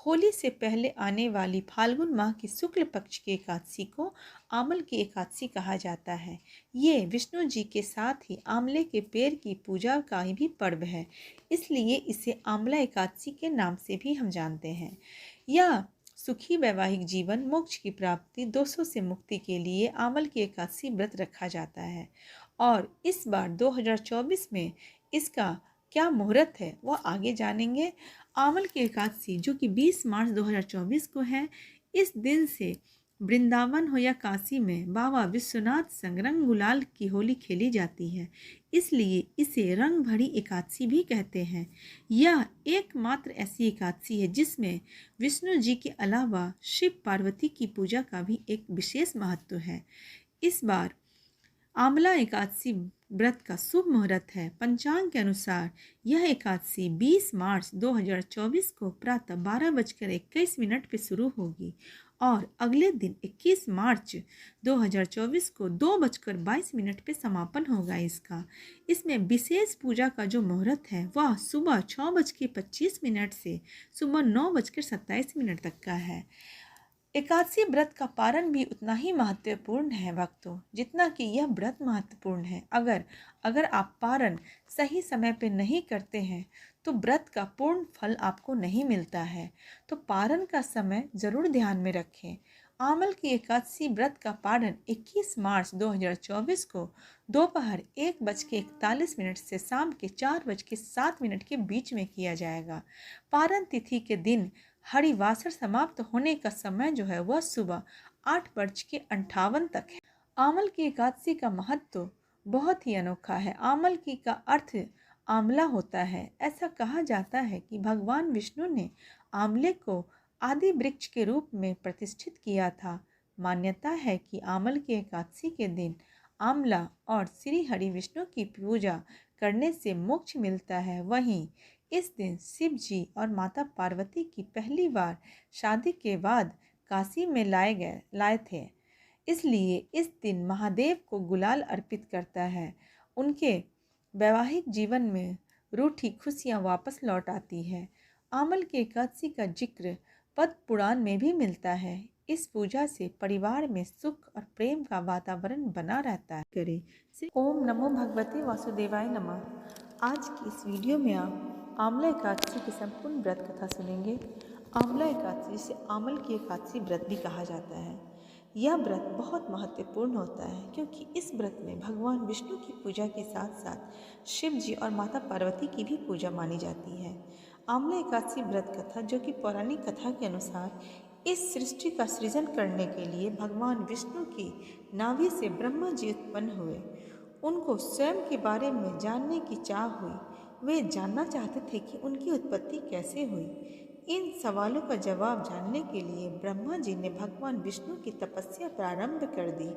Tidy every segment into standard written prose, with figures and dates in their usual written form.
होली से पहले आने वाली फाल्गुन माह की शुक्ल पक्ष की एकादशी को आमल की एकादशी कहा जाता है। ये विष्णु जी के साथ ही आंवले के पेड़ की पूजा का भी पर्व है, इसलिए इसे आंवला एकादशी के नाम से भी हम जानते हैं। यह सुखी वैवाहिक जीवन, मोक्ष की प्राप्ति, दोषों से मुक्ति के लिए आंवल की एकादशी व्रत रखा जाता है। और इस बार 2024 में इसका क्या मुहूर्त है वह आगे जानेंगे। आंवल की एकादशी जो कि 20 मार्च 2024 को है, इस दिन से वृंदावन हो या काशी में बाबा विश्वनाथ संग रंग गुलाल की होली खेली जाती है, इसलिए इसे रंग भरी एकादशी भी कहते हैं। यह एकमात्र ऐसी एकादशी है जिसमें विष्णु जी के अलावा शिव पार्वती की पूजा का भी एक विशेष महत्व है। इस बार आंवला एकादशी व्रत का शुभ मुहूर्त है। पंचांग के अनुसार यह एकादशी 20 मार्च 2024 को प्रातः 12:21 पर शुरू होगी और अगले दिन 21 मार्च 2024 को 2:22 पर समापन होगा इसका। इसमें विशेष पूजा का जो मुहूर्त है वह सुबह 6:25 से सुबह 9:27 तक का है। एकादशी व्रत का पारण भी उतना ही महत्वपूर्ण है भक्तों, जितना कि यह व्रत महत्वपूर्ण है। अगर आप पारण सही समय पे नहीं करते हैं तो व्रत का पूर्ण फल आपको नहीं मिलता है, तो पारण का समय ज़रूर ध्यान में रखें। आंवल की एकादशी व्रत का पारण 21 मार्च 2024 को दोपहर 1:41 से शाम के 4:07 के बीच में किया जाएगा। पारण तिथि के दिन हरिवासर समाप्त होने का समय जो है वह सुबह 8:58 तक है। आंवल की एकादशी का महत्व बहुत ही अनोखा है। आंवल की का अर्थ आंवला होता है। ऐसा कहा जाता है कि भगवान विष्णु ने आंवले को आदि वृक्ष के रूप में प्रतिष्ठित किया था। मान्यता है कि आंवल की एकादशी के दिन आंवला और श्री हरि विष्णु की पूजा करने से मोक्ष मिलता है। वहीं इस दिन शिव जी और माता पार्वती की पहली बार शादी के बाद काशी में लाए थे, इसलिए इस दिन महादेव को गुलाल अर्पित करता है। उनके वैवाहिक जीवन में रूठी खुशियाँ वापस लौट आती है। आंवल की एकादशी का जिक्र पद्म पुराण में भी मिलता है। इस पूजा से परिवार में सुख और प्रेम का वातावरण बना रहता है। करें ओम नमो भगवते वासुदेवाय नमः। आज की इस वीडियो में आप आंवला एकादशी की संपूर्ण व्रत कथा सुनेंगे। आंवला एकादशी से आंवल की एकादशी व्रत भी कहा जाता है। यह व्रत बहुत महत्वपूर्ण होता है क्योंकि इस व्रत में भगवान विष्णु की पूजा के साथ साथ शिव जी और माता पार्वती की भी पूजा मानी जाती है। आंवला एकादशी व्रत कथा जो कि पौराणिक कथा के अनुसार इस सृष्टि का सृजन करने के लिए भगवान विष्णु की नाभि से ब्रह्मा जी उत्पन्न हुए। उनको स्वयं के बारे में जानने की चाह हुई। वे जानना चाहते थे कि उनकी उत्पत्ति कैसे हुई। इन सवालों का जवाब जानने के लिए ब्रह्मा जी ने भगवान विष्णु की तपस्या प्रारंभ कर दी।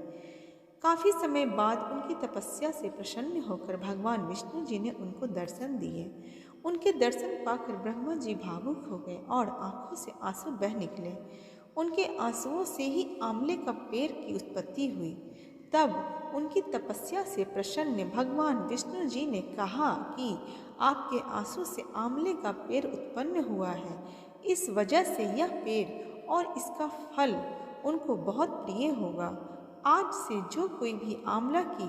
काफ़ी समय बाद उनकी तपस्या से प्रसन्न होकर भगवान विष्णु जी ने उनको दर्शन दिए। उनके दर्शन पाकर ब्रह्मा जी भावुक हो गए और आंखों से आंसू बह निकले। उनके आंसुओं से ही आंवले का पेड़ की उत्पत्ति हुई। तब उनकी तपस्या से प्रसन्न भगवान विष्णु जी ने कहा कि आपके आंसू से आंवले का पेड़ उत्पन्न हुआ है। इस वजह से यह पेड़ और इसका फल उनको बहुत प्रिय होगा। आज से जो कोई भी आंवला की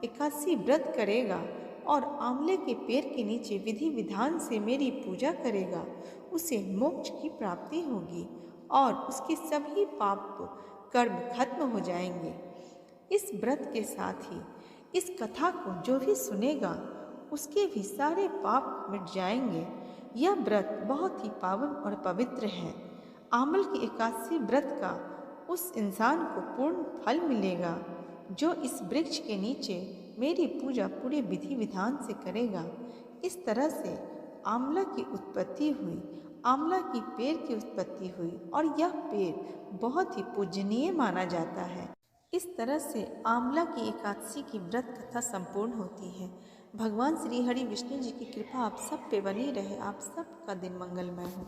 एकादशी व्रत करेगा और आंवले के पेड़ के नीचे विधि विधान से मेरी पूजा करेगा, उसे मोक्ष की प्राप्ति होगी और उसके सभी पाप कर्म खत्म हो जाएंगे। इस व्रत के साथ ही इस कथा को जो भी सुनेगा उसके भी सारे पाप मिट जाएंगे। यह व्रत बहुत ही पावन और पवित्र है। आंवल की एकादशी व्रत का उस इंसान को पूर्ण फल मिलेगा जो इस वृक्ष के नीचे मेरी पूजा पूरे विधि विधान से करेगा। इस तरह से आंवला की उत्पत्ति हुई, आंवला की पेड़ की उत्पत्ति हुई और यह पेड़ बहुत ही पूजनीय माना जाता है। इस तरह से आंवला की एकादशी की व्रत कथा संपूर्ण होती है। भगवान श्री हरि विष्णु जी की कृपा आप सब पे बनी रहे। आप सबका दिन मंगलमय हो।